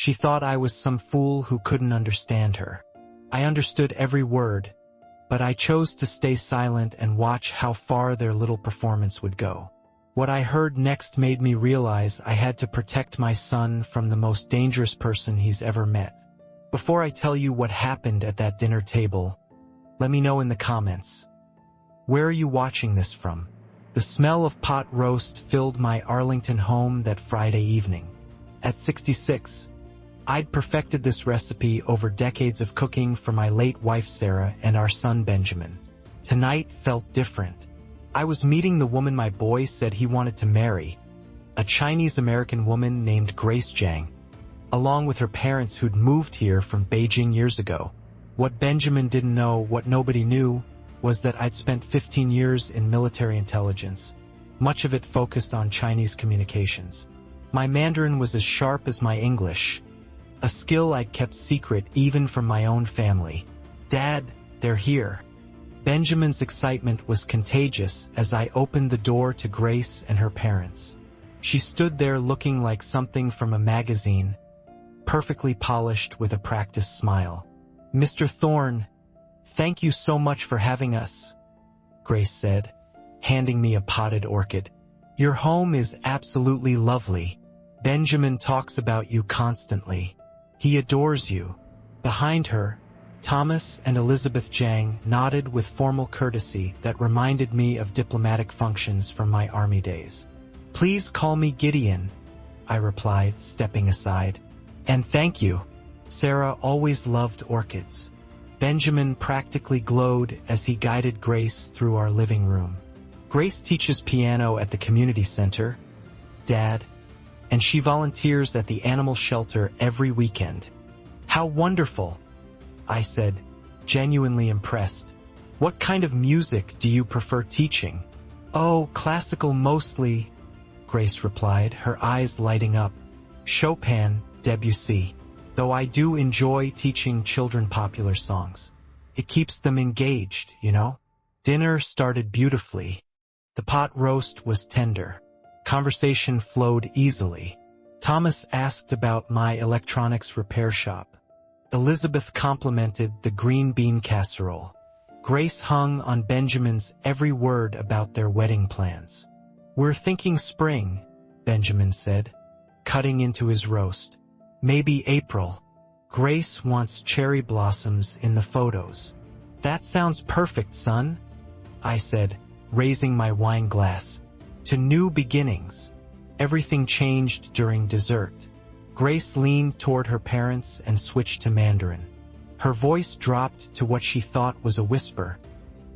She thought I was some fool who couldn't understand her. I understood every word, but I chose to stay silent and watch how far their little performance would go. What I heard next made me realize I had to protect my son from the most dangerous person he's ever met. Before I tell you what happened at that dinner table, let me know in the comments. Where are you watching this from? The smell of pot roast filled my Arlington home that Friday evening. At 66, I'd perfected this recipe over decades of cooking for my late wife Sarah and our son Benjamin. Tonight felt different. I was meeting the woman my boy said he wanted to marry, a Chinese-American woman named Grace Zhang, along with her parents who'd moved here from Beijing years ago. What Benjamin didn't know, what nobody knew, was that I'd spent 15 years in military intelligence, much of it focused on Chinese communications. My Mandarin was as sharp as my English, a skill I'd kept secret even from my own family. Dad, they're here. Benjamin's excitement was contagious as I opened the door to Grace and her parents. She stood there looking like something from a magazine, perfectly polished with a practiced smile. "Mr. Thorne, thank you so much for having us," Grace said, handing me a potted orchid. "Your home is absolutely lovely. Benjamin talks about you constantly. He adores you." Behind her, Thomas and Elizabeth Zhang nodded with formal courtesy that reminded me of diplomatic functions from my army days. "Please call me Gideon," I replied, stepping aside. "And thank you. Sarah always loved orchids." Benjamin practically glowed as he guided Grace through our living room. "Grace teaches piano at the community center, Dad, and she volunteers at the animal shelter every weekend." "How wonderful," I said, genuinely impressed. "What kind of music do you prefer teaching?" "Oh, classical mostly," Grace replied, her eyes lighting up. "Chopin, Debussy. Though I do enjoy teaching children popular songs. It keeps them engaged, you know?" Dinner started beautifully. The pot roast was tender. Conversation flowed easily. Thomas asked about my electronics repair shop. Elizabeth complimented the green bean casserole. Grace hung on Benjamin's every word about their wedding plans. "We're thinking spring," Benjamin said, cutting into his roast. "Maybe April. Grace wants cherry blossoms in the photos." "That sounds perfect, son," I said, raising my wine glass. "To new beginnings." Everything changed during dessert. Grace leaned toward her parents and switched to Mandarin. Her voice dropped to what she thought was a whisper,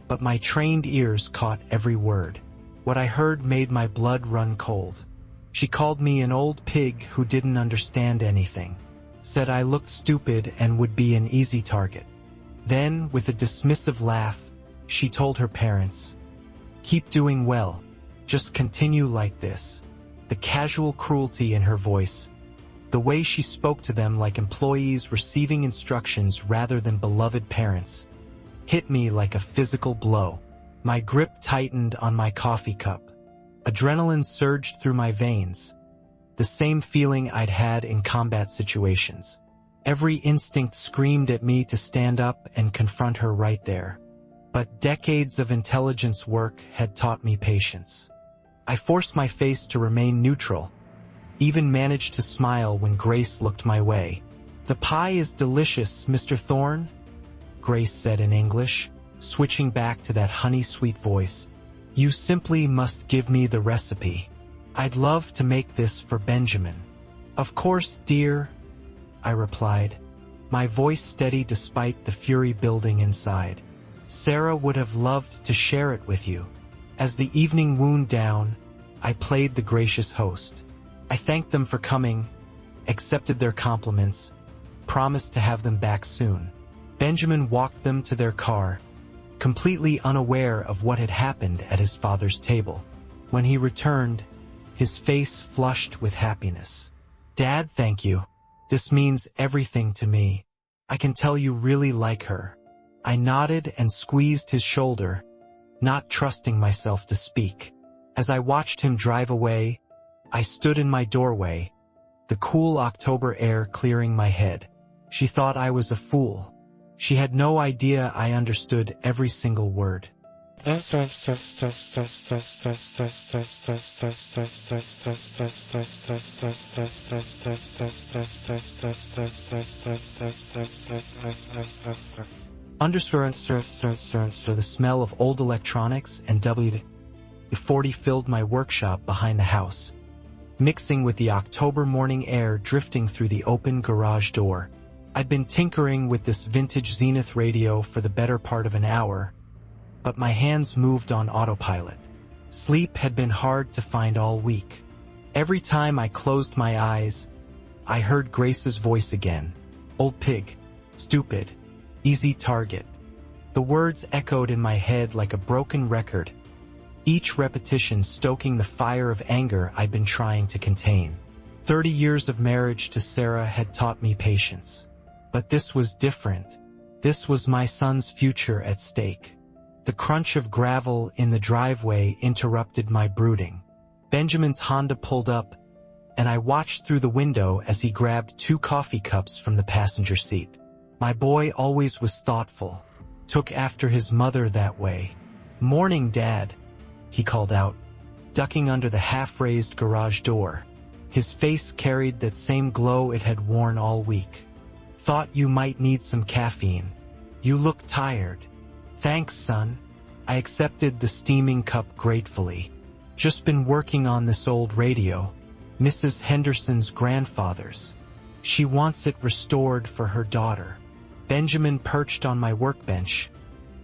but my trained ears caught every word. What I heard made my blood run cold. She called me an old pig who didn't understand anything, said I looked stupid and would be an easy target. Then, with a dismissive laugh, she told her parents, "Keep doing well. Just continue like this." The casual cruelty in her voice, the way she spoke to them like employees receiving instructions rather than beloved parents, hit me like a physical blow. My grip tightened on my coffee cup. Adrenaline surged through my veins, the same feeling I'd had in combat situations. Every instinct screamed at me to stand up and confront her right there. But decades of intelligence work had taught me patience. I forced my face to remain neutral, even managed to smile when Grace looked my way. "The pie is delicious, Mr. Thorne," Grace said in English, switching back to that honey-sweet voice. "You simply must give me the recipe. I'd love to make this for Benjamin." "Of course, dear," I replied, my voice steady despite the fury building inside. "Sarah would have loved to share it with you." As the evening wound down, I played the gracious host. I thanked them for coming, accepted their compliments, promised to have them back soon. Benjamin walked them to their car, completely unaware of what had happened at his father's table. When he returned, his face flushed with happiness. "Dad, thank you. This means everything to me. I can tell you really like her." I nodded and squeezed his shoulder, not trusting myself to speak. As I watched him drive away, I stood in my doorway, the cool October air clearing my head. She thought I was a fool. She had no idea I understood every single word. The smell of old electronics and WD-40 filled my workshop behind the house, mixing with the October morning air drifting through the open garage door. I'd been tinkering with this vintage Zenith radio for the better part of an hour, but my hands moved on autopilot. Sleep had been hard to find all week. Every time I closed my eyes, I heard Grace's voice again. Old pig. Stupid. Easy target. The words echoed in my head like a broken record, each repetition stoking the fire of anger I'd been trying to contain. 30 years of marriage to Sarah had taught me patience. But this was different. This was my son's future at stake. The crunch of gravel in the driveway interrupted my brooding. Benjamin's Honda pulled up, and I watched through the window as he grabbed 2 coffee cups from the passenger seat. My boy always was thoughtful, took after his mother that way. "Morning, Dad," he called out, ducking under the half-raised garage door. His face carried that same glow it had worn all week. "Thought you might need some caffeine. You look tired." "Thanks, son." I accepted the steaming cup gratefully. "Just been working on this old radio, Mrs. Henderson's grandfather's. She wants it restored for her daughter." Benjamin perched on my workbench,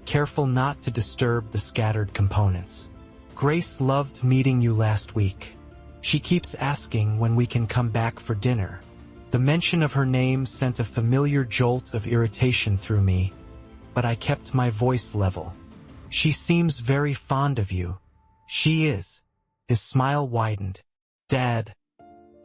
careful not to disturb the scattered components. "Grace loved meeting you last week. She keeps asking when we can come back for dinner." The mention of her name sent a familiar jolt of irritation through me, but I kept my voice level. "She seems very fond of you." "She is." His smile widened. "Dad,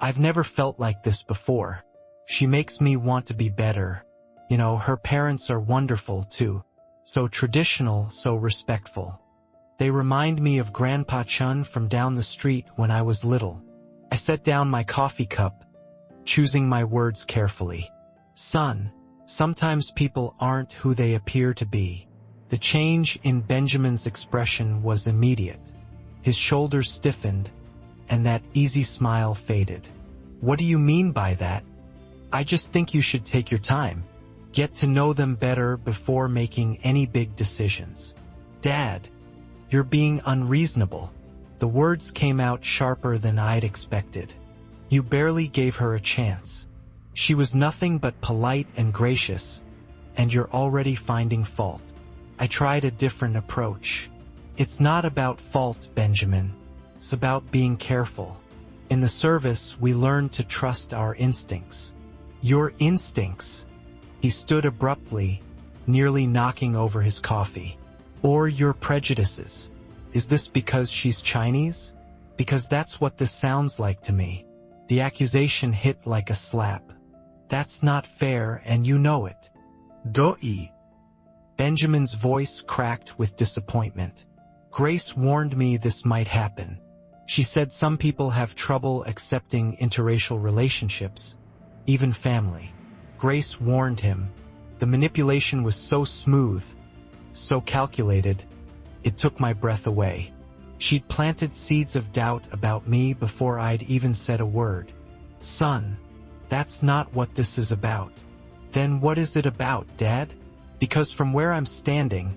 I've never felt like this before. She makes me want to be better. You know, her parents are wonderful too. So traditional, so respectful. They remind me of Grandpa Chun from down the street when I was little." I set down my coffee cup, choosing my words carefully. "Son, sometimes people aren't who they appear to be." The change in Benjamin's expression was immediate. His shoulders stiffened, and that easy smile faded. "What do you mean by that?" "I just think you should take your time. Get to know them better before making any big decisions." "Dad, you're being unreasonable." The words came out sharper than I'd expected. "You barely gave her a chance. She was nothing but polite and gracious, and you're already finding fault." I tried a different approach. "It's not about fault, Benjamin. It's about being careful. In the service, we learn to trust our instincts." "Your instincts?" He stood abruptly, nearly knocking over his coffee. "Or your prejudices. Is this because she's Chinese? Because that's what this sounds like to me." The accusation hit like a slap. "That's not fair, and you know it." "Doi." Benjamin's voice cracked with disappointment. "Grace warned me this might happen. She said some people have trouble accepting interracial relationships, even family." Grace warned him. The manipulation was so smooth, so calculated, it took my breath away. She'd planted seeds of doubt about me before I'd even said a word. "Son, that's not what this is about." "Then what is it about, Dad? Because from where I'm standing,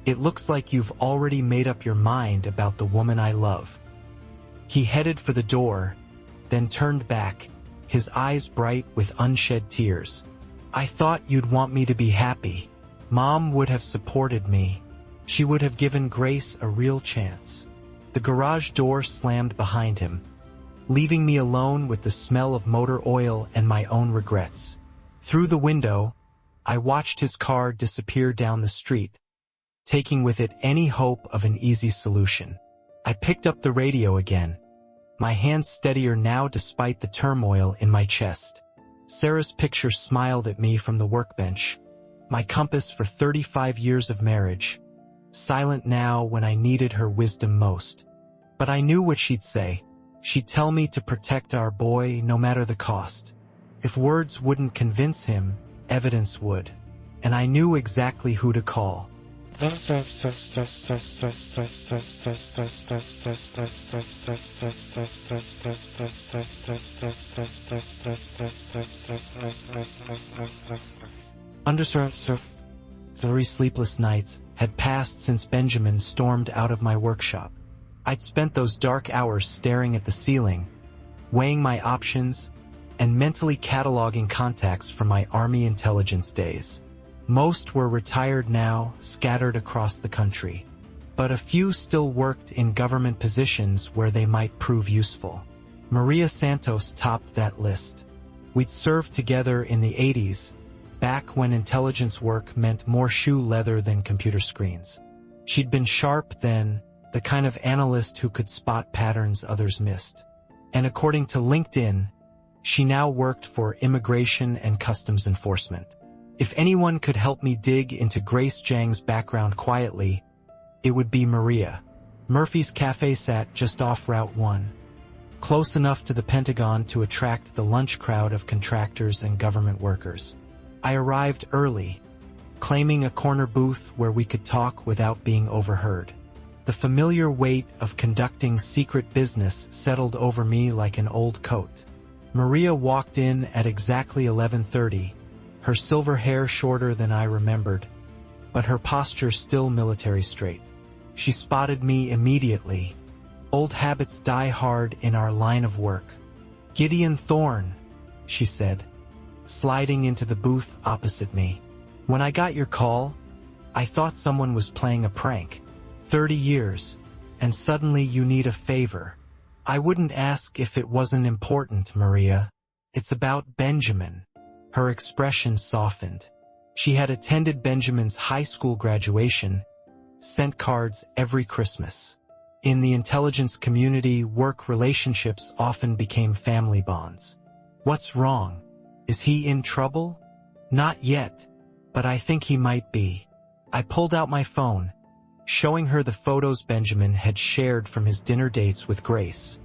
it looks like you've already made up your mind about the woman I love." He headed for the door, then turned back, his eyes bright with unshed tears. "I thought you'd want me to be happy. Mom would have supported me. She would have given Grace a real chance." The garage door slammed behind him, leaving me alone with the smell of motor oil and my own regrets. Through the window, I watched his car disappear down the street, taking with it any hope of an easy solution. I picked up the radio again, my hands steadier now despite the turmoil in my chest. Sarah's picture smiled at me from the workbench, my compass for 35 years of marriage, silent now when I needed her wisdom most. But I knew what she'd say. She'd tell me to protect our boy no matter the cost. If words wouldn't convince him, evidence would. And I knew exactly who to call. Under 3 sleepless nights had passed since Benjamin stormed out of my workshop. I'd spent those dark hours staring at the ceiling, weighing my options, and mentally cataloging contacts from my Army intelligence days. Most were retired now, scattered across the country. But a few still worked in government positions where they might prove useful. Maria Santos topped that list. We'd served together in the 80s, back when intelligence work meant more shoe leather than computer screens. She'd been sharp then, the kind of analyst who could spot patterns others missed. And according to LinkedIn, she now worked for Immigration and Customs Enforcement. If anyone could help me dig into Grace Zhang's background quietly, it would be Maria. Murphy's Cafe sat just off Route 1, close enough to the Pentagon to attract the lunch crowd of contractors and government workers. I arrived early, claiming a corner booth where we could talk without being overheard. The familiar weight of conducting secret business settled over me like an old coat. Maria walked in at exactly 11:30, her silver hair shorter than I remembered, but her posture still military straight. She spotted me immediately. Old habits die hard in our line of work. "Gideon Thorne," she said, sliding into the booth opposite me. "When I got your call, I thought someone was playing a prank. 30 years, and suddenly you need a favor." "I wouldn't ask if it wasn't important, Maria. It's about Benjamin." Her expression softened. She had attended Benjamin's high school graduation, sent cards every Christmas. In the intelligence community, work relationships often became family bonds. "What's wrong? Is he in trouble?" "Not yet, but I think he might be." I pulled out my phone, showing her the photos Benjamin had shared from his dinner dates with Grace.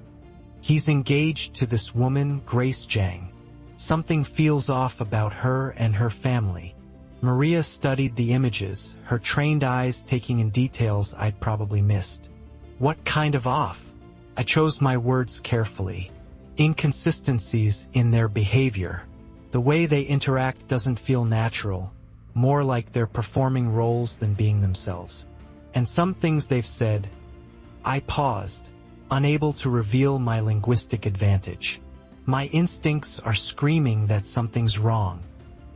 "He's engaged to this woman, Grace Zhang. Something feels off about her and her family." Maria studied the images, her trained eyes taking in details I'd probably missed. "What kind of off?" I chose my words carefully. "Inconsistencies in their behavior. The way they interact doesn't feel natural, more like they're performing roles than being themselves. And some things they've said." I paused, unable to reveal my linguistic advantage. "My instincts are screaming that something's wrong."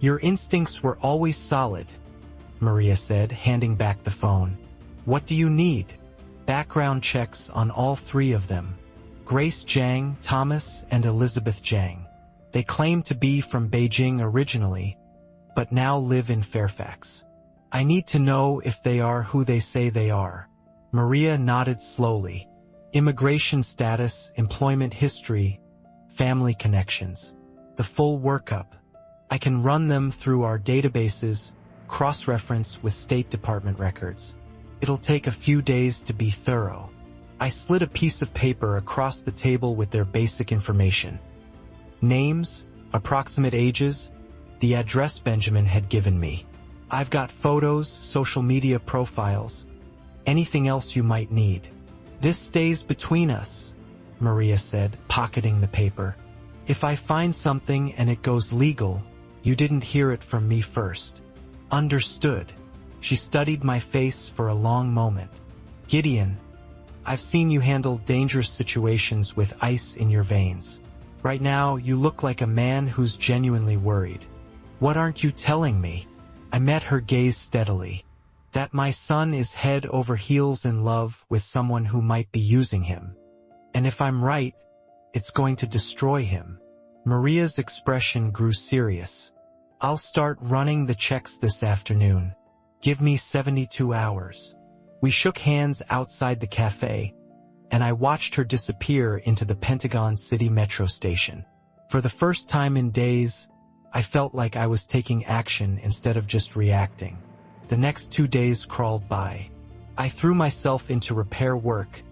"Your instincts were always solid," Maria said, handing back the phone. "What do you need?" "Background checks on all 3 of them. Grace Zhang, Thomas, and Elizabeth Zhang. They claim to be from Beijing originally, but now live in Fairfax. I need to know if they are who they say they are." Maria nodded slowly. "Immigration status, employment history, family connections. The full workup. I can run them through our databases, cross-reference with State Department records. It'll take a few days to be thorough." I slid a piece of paper across the table with their basic information. Names, approximate ages, the address Benjamin had given me. "I've got photos, social media profiles, anything else you might need." "This stays between us," Maria said, pocketing the paper. "If I find something and it goes legal, you didn't hear it from me first." "Understood." She studied my face for a long moment. "Gideon, I've seen you handle dangerous situations with ice in your veins. Right now, you look like a man who's genuinely worried. What aren't you telling me?" I met her gaze steadily. "That my son is head over heels in love with someone who might be using him. And if I'm right, it's going to destroy him." Maria's expression grew serious. "I'll start running the checks this afternoon. Give me 72 hours. We shook hands outside the cafe, and I watched her disappear into the Pentagon City Metro station. For the first time in days, I felt like I was taking action instead of just reacting. The next 2 days crawled by. I threw myself into repair work,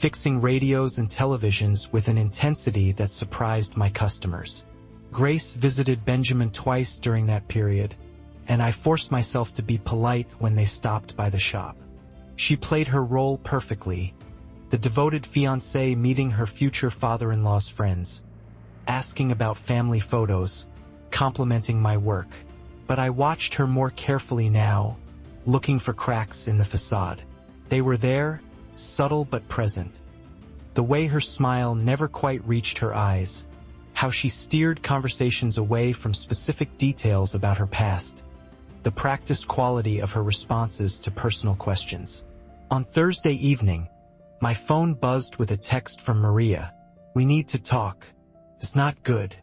fixing radios and televisions with an intensity that surprised my customers. Grace visited Benjamin twice during that period, and I forced myself to be polite when they stopped by the shop. She played her role perfectly, the devoted fiancée meeting her future father-in-law's friends, asking about family photos, complimenting my work. But I watched her more carefully now, looking for cracks in the facade. They were there, subtle but present. The way her smile never quite reached her eyes, how she steered conversations away from specific details about her past, the practiced quality of her responses to personal questions. On Thursday evening, my phone buzzed with a text from Maria. "We need to talk. It's not good."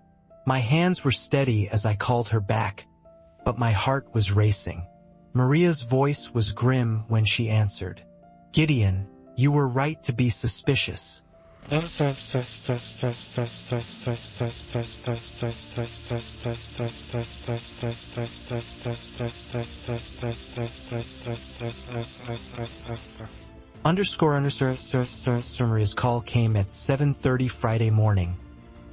My hands were steady as I called her back, but my heart was racing. Maria's voice was grim when she answered. "Gideon, you were right to be suspicious." Maria's call came at 7:30 Friday morning,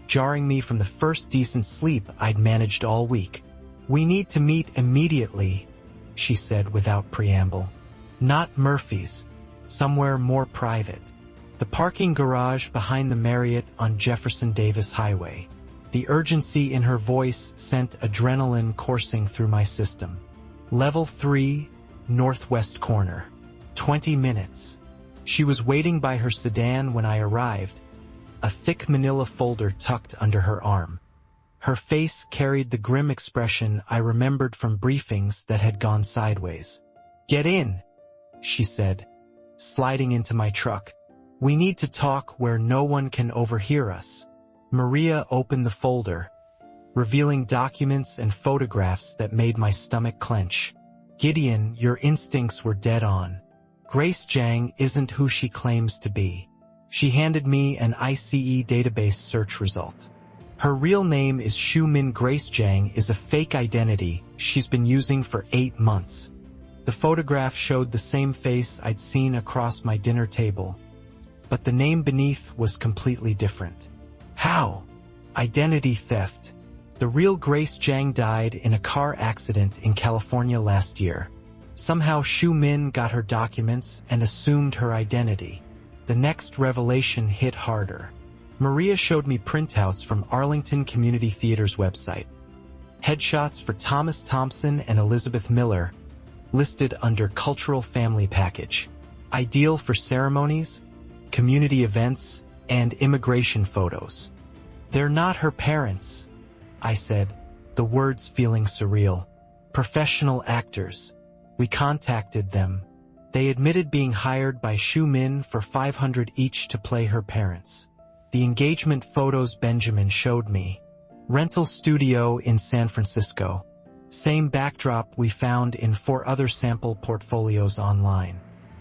jarring me from the first decent sleep I'd managed all week. "We need to meet immediately," she said without preamble. "Not Murphy's, somewhere more private." The parking garage behind the Marriott on Jefferson Davis Highway. The urgency in her voice sent adrenaline coursing through my system. Level 3, northwest corner. 20 minutes. She was waiting by her sedan when I arrived, a thick manila folder tucked under her arm. Her face carried the grim expression I remembered from briefings that had gone sideways. "Get in," she said, sliding into my truck. "We need to talk where no one can overhear us." Maria opened the folder, revealing documents and photographs that made my stomach clench. "Gideon, your instincts were dead on. Grace Zhang isn't who she claims to be." She handed me an ICE database search result. "Her real name is Xu Min. Grace Zhang is a fake identity she's been using for 8 months. The photograph showed the same face I'd seen across my dinner table, but the name beneath was completely different. How? Identity theft. The real Grace Zhang died in a car accident in California last year. Somehow Xu Min got her documents and assumed her identity. The next revelation hit harder. Maria showed me printouts from Arlington Community Theater's website. Headshots for Thomas Thompson and Elizabeth Miller, listed under Cultural Family Package. Ideal for ceremonies, community events, and immigration photos. "They're not her parents," I said, the words feeling surreal. "Professional actors. We contacted them. They admitted being hired by Xu Min for $500 each to play her parents. The engagement photos Benjamin showed me. Rental studio in San Francisco. Same backdrop we found in 4 other sample portfolios online.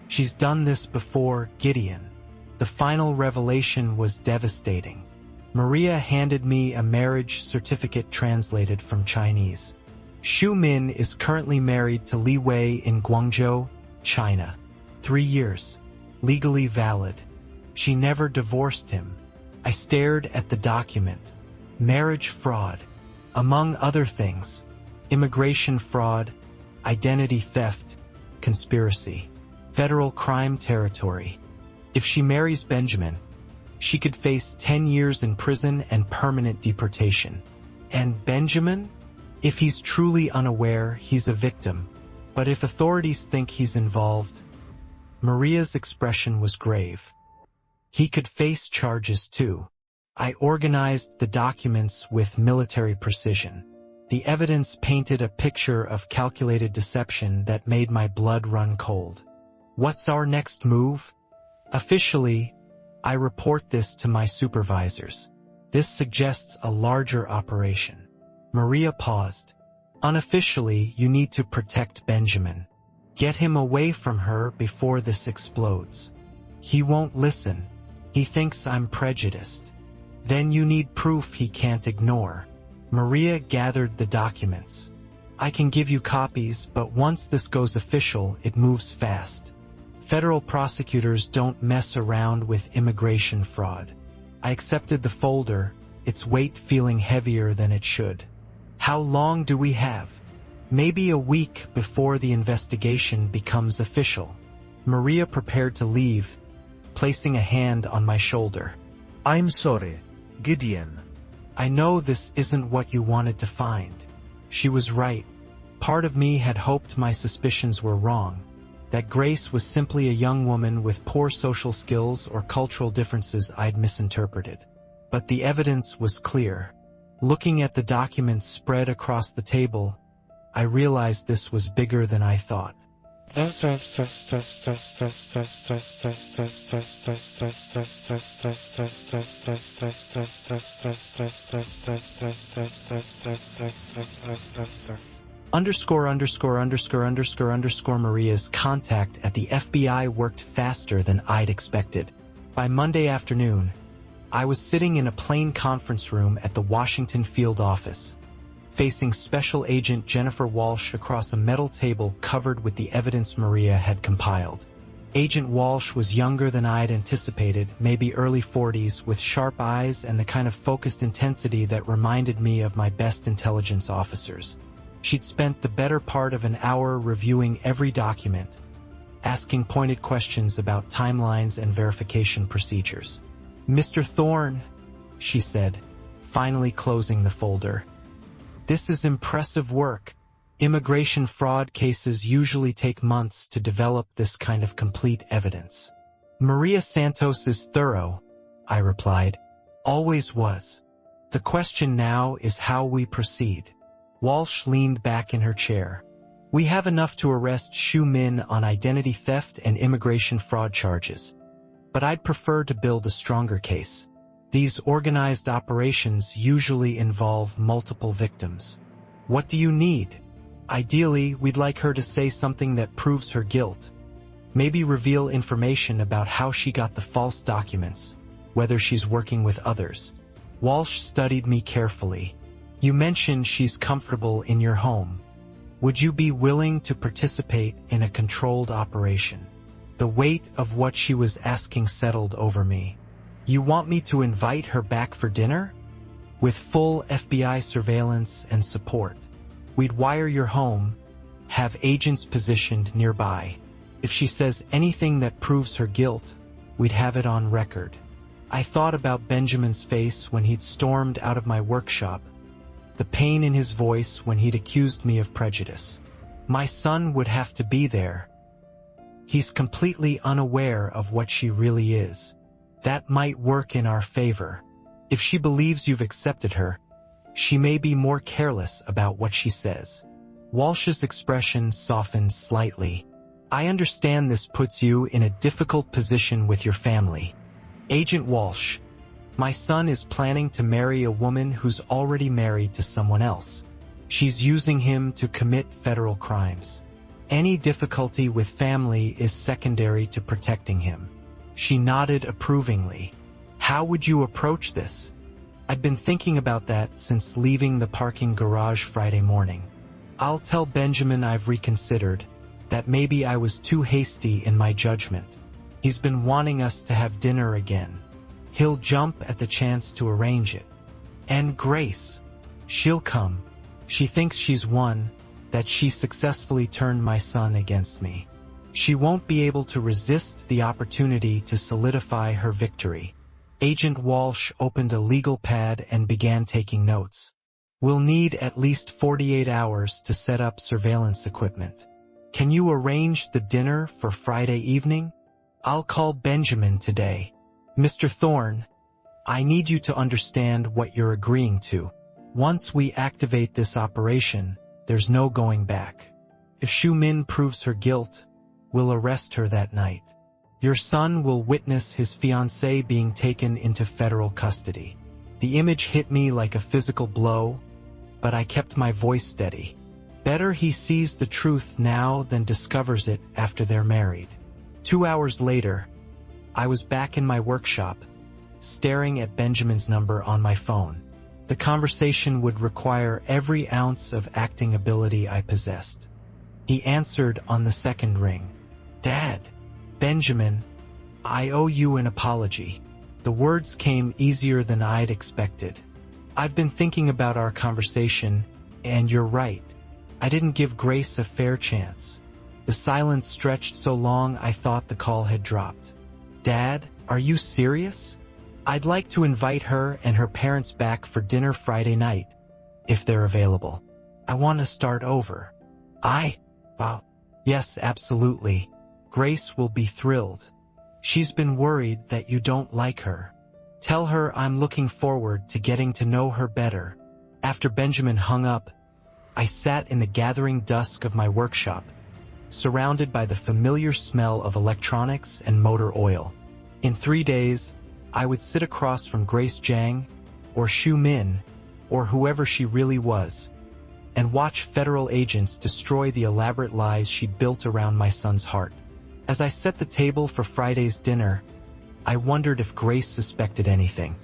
She's done this before, Gideon." The final revelation was devastating. Maria handed me a marriage certificate translated from Chinese. Xu Min is currently married to Li Wei in Guangzhou, China. 3 years. Legally valid. She never divorced him. I stared at the document. Marriage fraud. Among other things. Immigration fraud, identity theft, conspiracy. Federal crime territory. If she marries Benjamin, she could face 10 years in prison and permanent deportation. And Benjamin? If he's truly unaware, he's a victim. But if authorities think he's involved... Maria's expression was grave. He could face charges too. I organized the documents with military precision. The evidence painted a picture of calculated deception that made my blood run cold. What's our next move? Officially, I report this to my supervisors. This suggests a larger operation. Maria paused. Unofficially, you need to protect Benjamin. Get him away from her before this explodes. He won't listen. He thinks I'm prejudiced. Then you need proof he can't ignore. Maria gathered the documents. I can give you copies, but once this goes official, it moves fast. Federal prosecutors don't mess around with immigration fraud. I accepted the folder, its weight feeling heavier than it should. How long do we have? Maybe a week before the investigation becomes official. Maria prepared to leave, placing a hand on my shoulder. I'm sorry, Gideon. I know this isn't what you wanted to find. She was right. Part of me had hoped my suspicions were wrong, that Grace was simply a young woman with poor social skills or cultural differences I'd misinterpreted. But the evidence was clear. Looking at the documents spread across the table, I realized this was bigger than I thought. Maria's contact at the FBI worked faster than I'd expected. By Monday afternoon, I was sitting in a plain conference room at the Washington field office, facing Special Agent Jennifer Walsh across a metal table covered with the evidence Maria had compiled. Agent Walsh was younger than I'd anticipated, maybe early 40s, with sharp eyes and the kind of focused intensity that reminded me of my best intelligence officers. She'd spent the better part of an hour reviewing every document, asking pointed questions about timelines and verification procedures. "Mr. Thorne," she said, finally closing the folder. "This is impressive work. Immigration fraud cases usually take months to develop this kind of complete evidence." "Maria Santos is thorough," I replied. "Always was. The question now is how we proceed." Walsh leaned back in her chair. "We have enough to arrest Shu Min on identity theft and immigration fraud charges. But I'd prefer to build a stronger case. These organized operations usually involve multiple victims. What do you need?" "Ideally, we'd like her to say something that proves her guilt. Maybe reveal information about how she got the false documents, whether she's working with others." Walsh studied me carefully. "You mentioned she's comfortable in your home. Would you be willing to participate in a controlled operation?" The weight of what she was asking settled over me. "You want me to invite her back for dinner?" "With full FBI surveillance and support. We'd wire your home, have agents positioned nearby. If she says anything that proves her guilt, we'd have it on record." I thought about Benjamin's face when he'd stormed out of my workshop, the pain in his voice when he'd accused me of prejudice. My son would have to be there. He's completely unaware of what she really is. That might work in our favor. If she believes you've accepted her, she may be more careless about what she says. Walsh's expression softened slightly. "I understand this puts you in a difficult position with your family. Agent Walsh, my son is planning to marry a woman who's already married to someone else. She's using him to commit federal crimes. Any difficulty with family is secondary to protecting him." She nodded approvingly. "How would you approach this?" I'd been thinking about that since leaving the parking garage Friday morning. "I'll tell Benjamin I've reconsidered, that maybe I was too hasty in my judgment. He's been wanting us to have dinner again. He'll jump at the chance to arrange it. And Grace, she'll come. She thinks she's won, that she successfully turned my son against me. She won't be able to resist the opportunity to solidify her victory." Agent Walsh opened a legal pad and began taking notes. "We'll need at least 48 hours to set up surveillance equipment. Can you arrange the dinner for Friday evening? I'll call Benjamin today. Mr. Thorne, I need you to understand what you're agreeing to. Once we activate this operation, there's no going back. If Shu Min proves her guilt, we'll arrest her that night. Your son will witness his fiancée being taken into federal custody." The image hit me like a physical blow, but I kept my voice steady. Better he sees the truth now than discovers it after they're married. 2 hours later, I was back in my workshop, staring at Benjamin's number on my phone. The conversation would require every ounce of acting ability I possessed. He answered on the second ring. "Dad." Benjamin, I owe you an apology. The words came easier than I'd expected. I've been thinking about our conversation, and you're right. I didn't give Grace a fair chance. The silence stretched so long I thought the call had dropped. Dad, are you serious? I'd like to invite her and her parents back for dinner Friday night, if they're available. I want to start over. Yes, absolutely. Grace will be thrilled. She's been worried that you don't like her. Tell her I'm looking forward to getting to know her better. After Benjamin hung up, I sat in the gathering dusk of my workshop, surrounded by the familiar smell of electronics and motor oil. In 3 days, I would sit across from Grace Jiang, or Xu Min, or whoever she really was, and watch federal agents destroy the elaborate lies she'd built around my son's heart. As I set the table for Friday's dinner, I wondered if Grace suspected anything.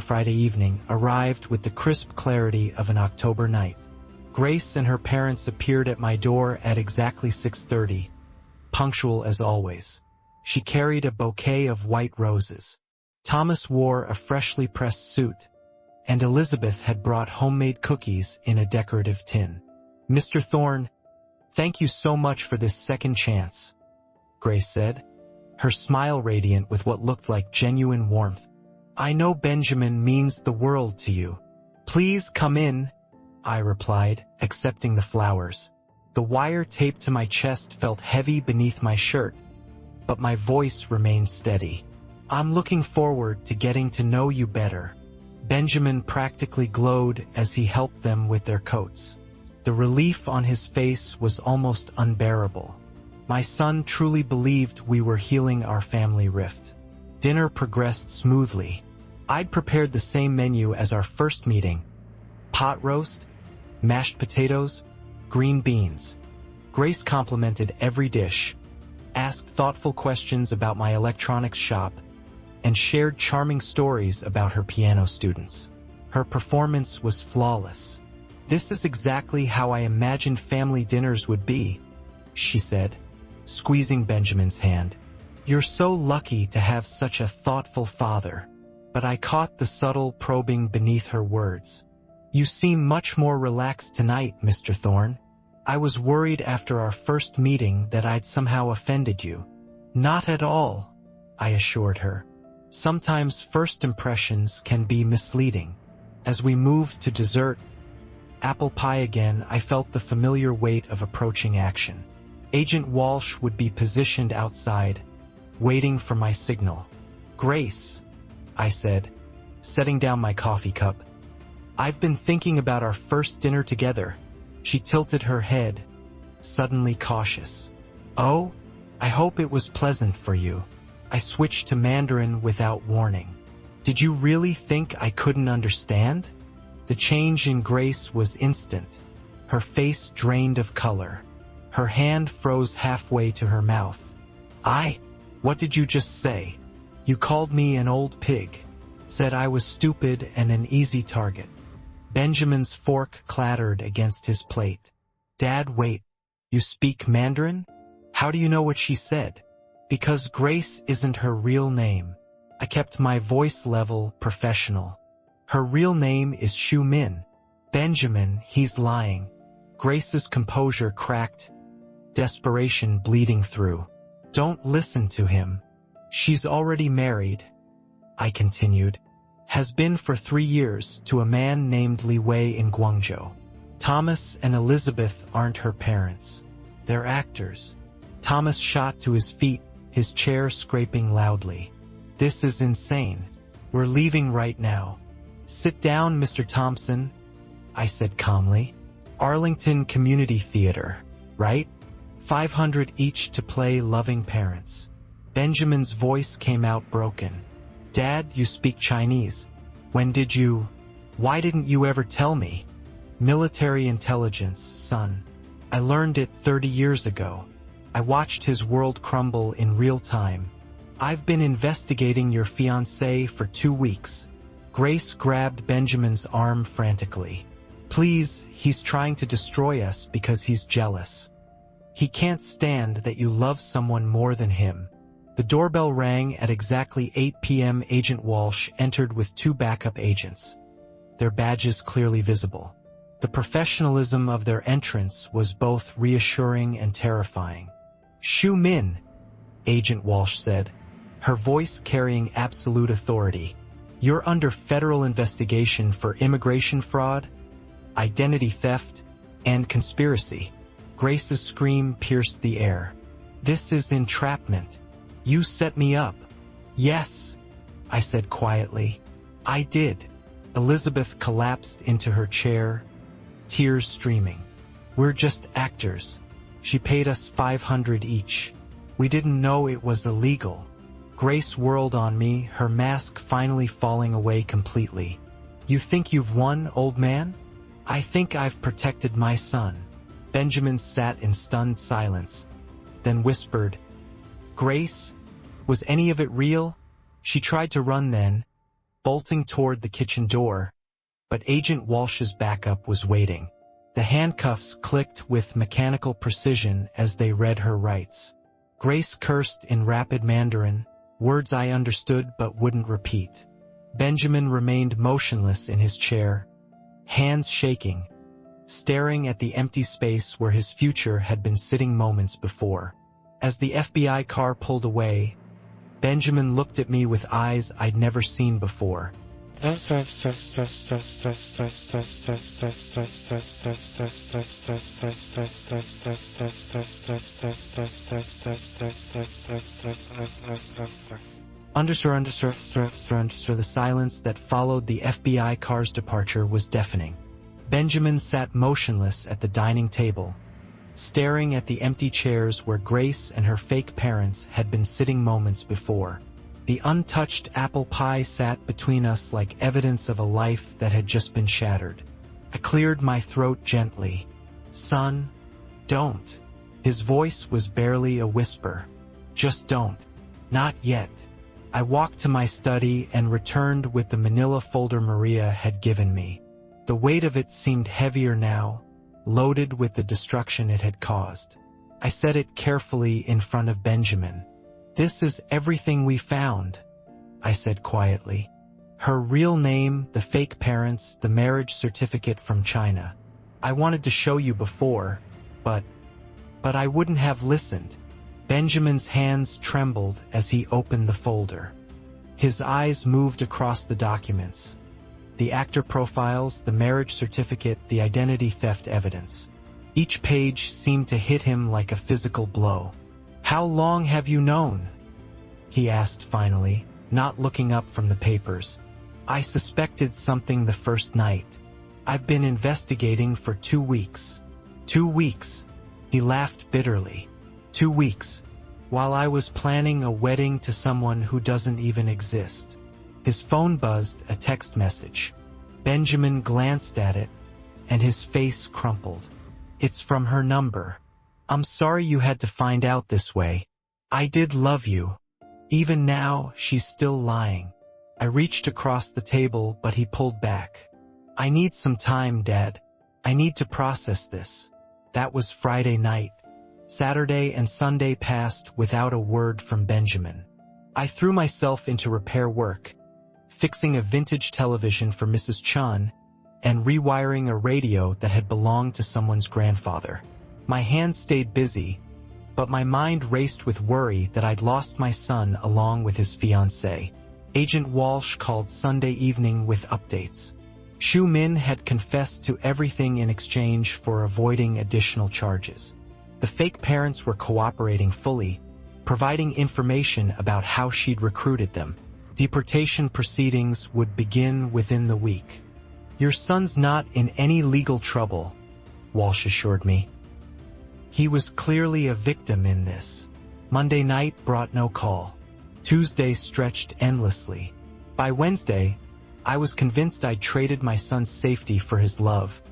Friday evening arrived with the crisp clarity of an October night. Grace and her parents appeared at my door at exactly 6:30, punctual as always. She carried a bouquet of white roses. Thomas wore a freshly pressed suit, and Elizabeth had brought homemade cookies in a decorative tin. Mr. Thorne, thank you so much for this second chance, Grace said, her smile radiant with what looked like genuine warmth. I know Benjamin means the world to you. Please come in, I replied, accepting the flowers. The wire taped to my chest felt heavy beneath my shirt, but my voice remained steady. I'm looking forward to getting to know you better. Benjamin practically glowed as he helped them with their coats. The relief on his face was almost unbearable. My son truly believed we were healing our family rift. Dinner progressed smoothly. I'd prepared the same menu as our first meeting: pot roast, mashed potatoes, green beans. Grace complimented every dish, asked thoughtful questions about my electronics shop, and shared charming stories about her piano students. Her performance was flawless. This is exactly how I imagined family dinners would be, she said, squeezing Benjamin's hand. You're so lucky to have such a thoughtful father. But I caught the subtle probing beneath her words. You seem much more relaxed tonight, Mr. Thorne. I was worried after our first meeting that I'd somehow offended you. Not at all, I assured her. Sometimes first impressions can be misleading. As we moved to dessert, apple pie again, I felt the familiar weight of approaching action. Agent Walsh would be positioned outside, waiting for my signal. Grace, I said, setting down my coffee cup. I've been thinking about our first dinner together. She tilted her head, suddenly cautious. Oh, I hope it was pleasant for you. I switched to Mandarin without warning. Did you really think I couldn't understand? The change in Grace was instant. Her face drained of color. Her hand froze halfway to her mouth. What did you just say? You called me an old pig, said I was stupid and an easy target. Benjamin's fork clattered against his plate. Dad, wait, you speak Mandarin? How do you know what she said? Because Grace isn't her real name. I kept my voice level professional. Her real name is Xu Min. Benjamin, he's lying. Grace's composure cracked, desperation bleeding through. Don't listen to him. She's already married, I continued, has been for 3 years to a man named Li Wei in Guangzhou. Thomas and Elizabeth aren't her parents. They're actors. Thomas shot to his feet, his chair scraping loudly. This is insane. We're leaving right now. Sit down, Mr. Thompson, I said calmly. Arlington Community Theater, right? 500 each to play loving parents. Benjamin's voice came out broken. Dad, you speak Chinese. Why didn't you ever tell me? Military intelligence, son. I learned it 30 years ago. I watched his world crumble in real time. "I've been investigating your fiancé for 2 weeks." Grace grabbed Benjamin's arm frantically. "Please, he's trying to destroy us because he's jealous. He can't stand that you love someone more than him." The doorbell rang at exactly 8 p.m. Agent Walsh entered with 2 backup agents, their badges clearly visible. The professionalism of their entrance was both reassuring and terrifying. "Shu Min," Agent Walsh said, her voice carrying absolute authority. "You're under federal investigation for immigration fraud, identity theft, and conspiracy." Grace's scream pierced the air. "This is entrapment. You set me up." "Yes," I said quietly. "I did." Elizabeth collapsed into her chair, tears streaming. "We're just actors. She paid us $500 each. We didn't know it was illegal." Grace whirled on me, her mask finally falling away completely. "You think you've won, old man?" "I think I've protected my son." Benjamin sat in stunned silence, then whispered, "Grace, was any of it real?" She tried to run then, bolting toward the kitchen door, but Agent Walsh's backup was waiting. The handcuffs clicked with mechanical precision as they read her rights. Grace cursed in rapid Mandarin, words I understood but wouldn't repeat. Benjamin remained motionless in his chair, hands shaking, staring at the empty space where his future had been sitting moments before. As the FBI car pulled away, Benjamin looked at me with eyes I'd never seen before. The silence that followed the FBI car's departure was deafening. Benjamin sat motionless at the dining table, staring at the empty chairs where Grace and her fake parents had been sitting moments before. The untouched apple pie sat between us like evidence of a life that had just been shattered. I cleared my throat gently. "Son, don't." His voice was barely a whisper. "Just don't. Not yet." I walked to my study and returned with the manila folder Maria had given me. The weight of it seemed heavier now, loaded with the destruction it had caused. I set it carefully in front of Benjamin. "This is everything we found," I said quietly. "Her real name, the fake parents, the marriage certificate from China. I wanted to show you before, but I wouldn't have listened." Benjamin's hands trembled as he opened the folder. His eyes moved across the documents. The actor profiles, the marriage certificate, the identity theft evidence. Each page seemed to hit him like a physical blow. "How long have you known?" he asked finally, not looking up from the papers. "I suspected something the first night. I've been investigating for 2 weeks. 2 weeks. He laughed bitterly. 2 weeks. While I was planning a wedding to someone who doesn't even exist. His phone buzzed, a text message. Benjamin glanced at it, and his face crumpled. "It's from her number. I'm sorry you had to find out this way. I did love you. Even now, she's still lying." I reached across the table, but he pulled back. "I need some time, Dad. I need to process this." That was Friday night. Saturday and Sunday passed without a word from Benjamin. I threw myself into repair work, fixing a vintage television for Mrs. Chun and rewiring a radio that had belonged to someone's grandfather. My hands stayed busy, but my mind raced with worry that I'd lost my son along with his fiancée. Agent Walsh called Sunday evening with updates. Shu Min had confessed to everything in exchange for avoiding additional charges. The fake parents were cooperating fully, providing information about how she'd recruited them. Deportation proceedings would begin within the week. "Your son's not in any legal trouble," Walsh assured me. "He was clearly a victim in this." Monday night brought no call. Tuesday stretched endlessly. By Wednesday, I was convinced I'd traded my son's safety for his love,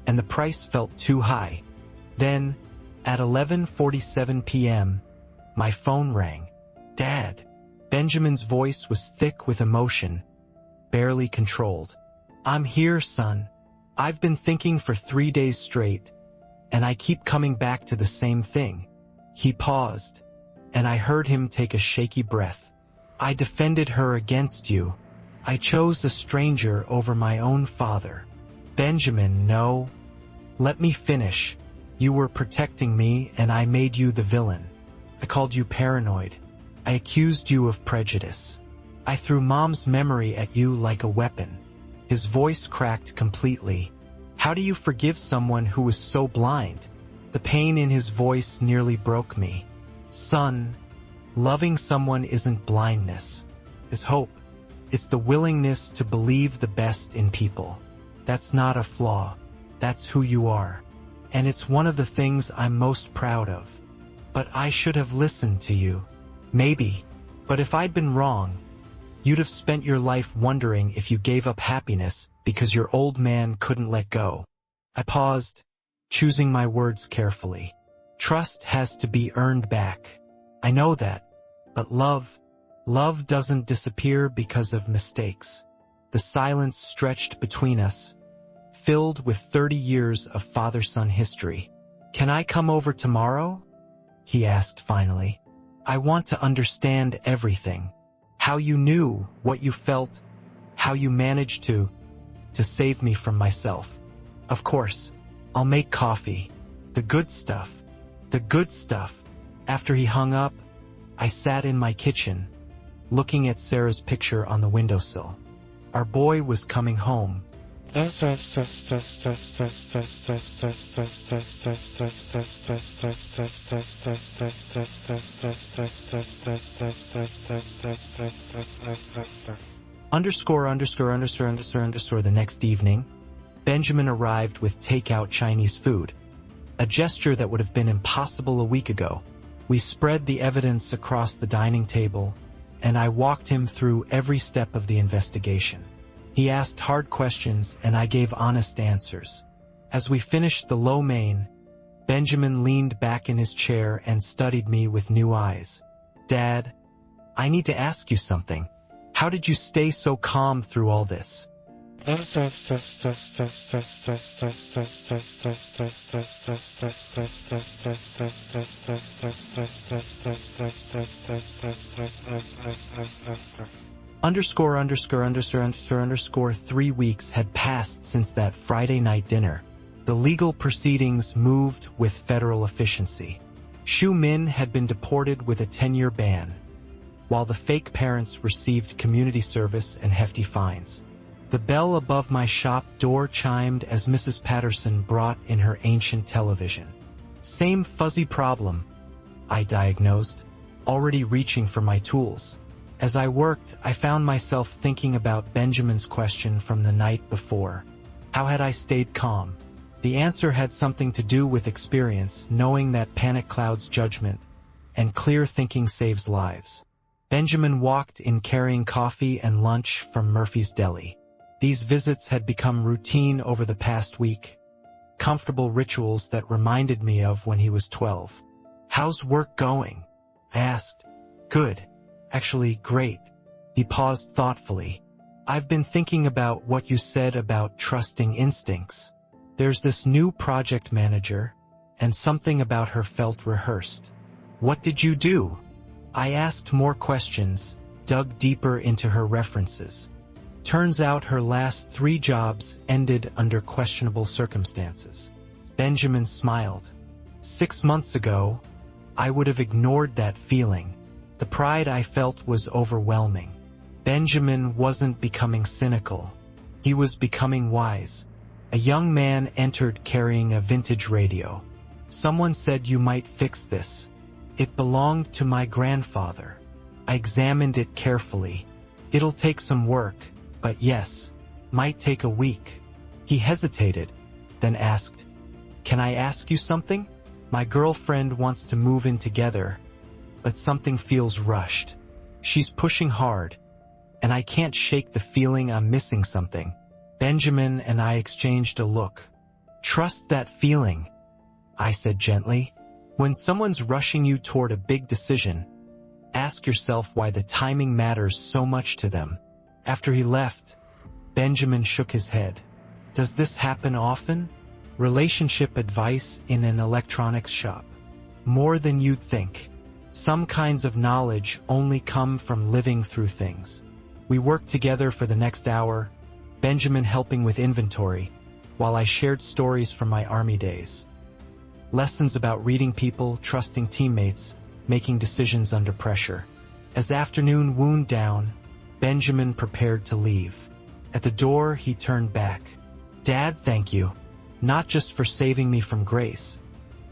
and the price felt too high. Then, at 11:47 p.m., my phone rang. "Dad, Benjamin's voice was thick with emotion, barely controlled. "I'm here, son. I've been thinking for 3 days straight, and I keep coming back to the same thing." He paused, and I heard him take a shaky breath. "I defended her against you. I chose a stranger over my own father." "Benjamin, no. Let me finish. You were protecting me, and I made you the villain. I called you paranoid. I accused you of prejudice. I threw Mom's memory at you like a weapon." His voice cracked completely. "How do you forgive someone who was so blind?" The pain in his voice nearly broke me. "Son, loving someone isn't blindness. It's hope. It's the willingness to believe the best in people. That's not a flaw. That's who you are. And it's one of the things I'm most proud of. But I should have listened to you. Maybe. But if I'd been wrong, you'd have spent your life wondering if you gave up happiness because your old man couldn't let go." I paused, choosing my words carefully. "Trust has to be earned back. I know that. But love doesn't disappear because of mistakes." The silence stretched between us, filled with 30 years of father-son history. "Can I come over tomorrow?" he asked finally. "I want to understand everything. How you knew, what you felt, how you managed to save me from myself." "Of course. I'll make coffee. The good stuff. The good stuff." After he hung up, I sat in my kitchen, looking at Sarah's picture on the windowsill. Our boy was coming home. The next evening, Benjamin arrived with takeout Chinese food, a gesture that would have been impossible a week ago. We spread the evidence across the dining table, and I walked him through every step of the investigation. He asked hard questions, and I gave honest answers. As we finished the lo mein, Benjamin leaned back in his chair and studied me with new eyes. "Dad, I need to ask you something. How did you stay so calm through all this?" "3 weeks had passed since that Friday night dinner. The legal proceedings moved with federal efficiency. Shu Min had been deported with a 10-year ban, while the fake parents received community service and hefty fines. The bell above my shop door chimed as Mrs. Patterson brought in her ancient television. "Same fuzzy problem," I diagnosed, already reaching for my tools. As I worked, I found myself thinking about Benjamin's question from the night before. How had I stayed calm? The answer had something to do with experience, knowing that panic clouds judgment, and clear thinking saves lives. Benjamin walked in carrying coffee and lunch from Murphy's Deli. These visits had become routine over the past week, comfortable rituals that reminded me of when he was 12. "How's work going?" I asked. "Good. Actually, great." He paused thoughtfully. "I've been thinking about what you said about trusting instincts. There's this new project manager, and something about her felt rehearsed. What did you do?" I asked more questions, dug deeper into her references. Turns out her last 3 jobs ended under questionable circumstances. Benjamin smiled. 6 months ago, I would have ignored that feeling. The pride I felt was overwhelming. Benjamin wasn't becoming cynical. He was becoming wise. A young man entered carrying a vintage radio. "Someone said you might fix this. It belonged to my grandfather." I examined it carefully. "It'll take some work, but yes, might take a week." He hesitated, then asked, "Can I ask you something? My girlfriend wants to move in together, but something feels rushed. She's pushing hard, and I can't shake the feeling I'm missing something." Benjamin and I exchanged a look. "Trust that feeling," I said gently. "When someone's rushing you toward a big decision, Ask yourself why the timing matters so much to them. After he left, Benjamin shook his head. Does this happen often? Relationship advice in an electronics shop. More than you'd think. Some kinds of knowledge only come from living through things. We worked together for the next hour, Benjamin helping with inventory, while I shared stories from my army days. Lessons about reading people, trusting teammates, making decisions under pressure. As afternoon wound down, Benjamin prepared to leave. At the door, he turned back. Dad, thank you. Not just for saving me from Grace,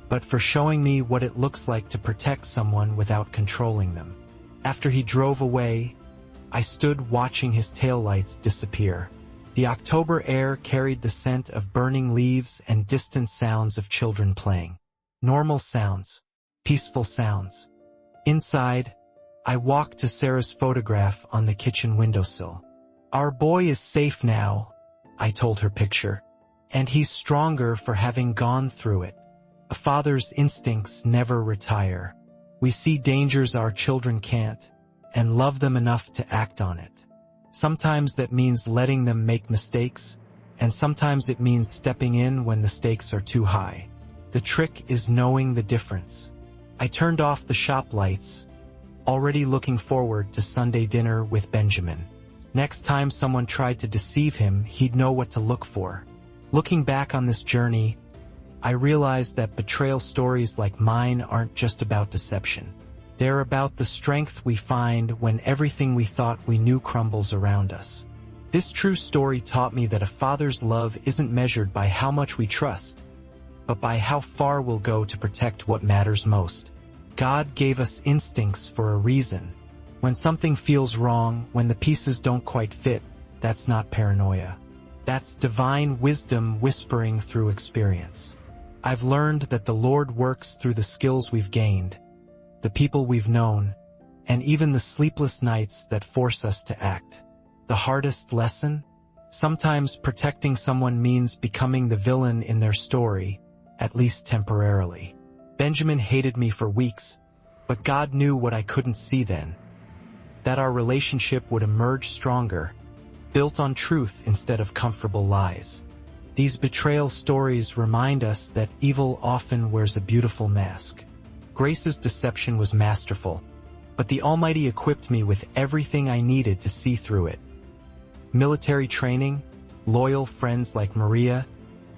but for showing me what it looks like to protect someone without controlling them. After he drove away, I stood watching his taillights disappear. The October air carried the scent of burning leaves and distant sounds of children playing. Normal sounds. Peaceful sounds. Inside, I walked to Sarah's photograph on the kitchen windowsill. Our boy is safe now, I told her picture, and he's stronger for having gone through it. A father's instincts never retire. We see dangers our children can't, and love them enough to act on it. Sometimes that means letting them make mistakes, and sometimes it means stepping in when the stakes are too high. The trick is knowing the difference. I turned off the shop lights, already looking forward to Sunday dinner with Benjamin. Next time someone tried to deceive him, he'd know what to look for. Looking back on this journey, I realized that betrayal stories like mine aren't just about deception. They're about the strength we find when everything we thought we knew crumbles around us. This true story taught me that a father's love isn't measured by how much we trust, but by how far we'll go to protect what matters most. God gave us instincts for a reason. When something feels wrong, when the pieces don't quite fit, that's not paranoia. That's divine wisdom whispering through experience. I've learned that the Lord works through the skills we've gained, the people we've known, and even the sleepless nights that force us to act. The hardest lesson? Sometimes protecting someone means becoming the villain in their story, at least temporarily. Benjamin hated me for weeks, but God knew what I couldn't see then. That our relationship would emerge stronger, built on truth instead of comfortable lies. These betrayal stories remind us that evil often wears a beautiful mask. Grace's deception was masterful, but the Almighty equipped me with everything I needed to see through it. Military training, loyal friends like Maria,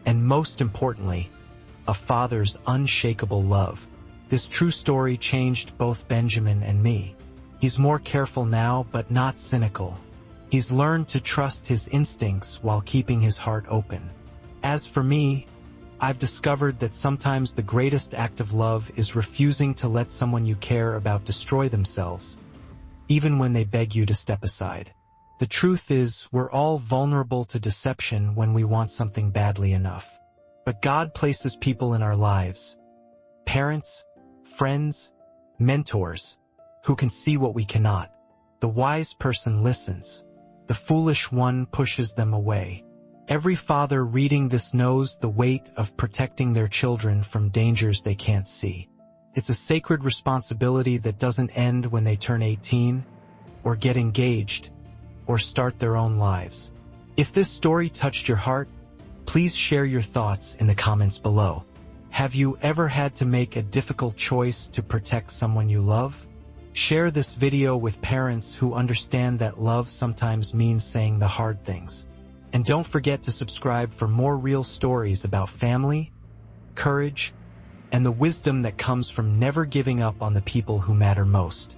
and most importantly, a father's unshakable love. This true story changed both Benjamin and me. He's more careful now, but not cynical. He's learned to trust his instincts while keeping his heart open. As for me, I've discovered that sometimes the greatest act of love is refusing to let someone you care about destroy themselves, even when they beg you to step aside. The truth is, we're all vulnerable to deception when we want something badly enough. But God places people in our lives, parents, friends, mentors, who can see what we cannot. The wise person listens. The foolish one pushes them away. Every father reading this knows the weight of protecting their children from dangers they can't see. It's a sacred responsibility that doesn't end when they turn 18, or get engaged, or start their own lives. If this story touched your heart, please share your thoughts in the comments below. Have you ever had to make a difficult choice to protect someone you love? Share this video with parents who understand that love sometimes means saying the hard things. And don't forget to subscribe for more real stories about family, courage, and the wisdom that comes from never giving up on the people who matter most.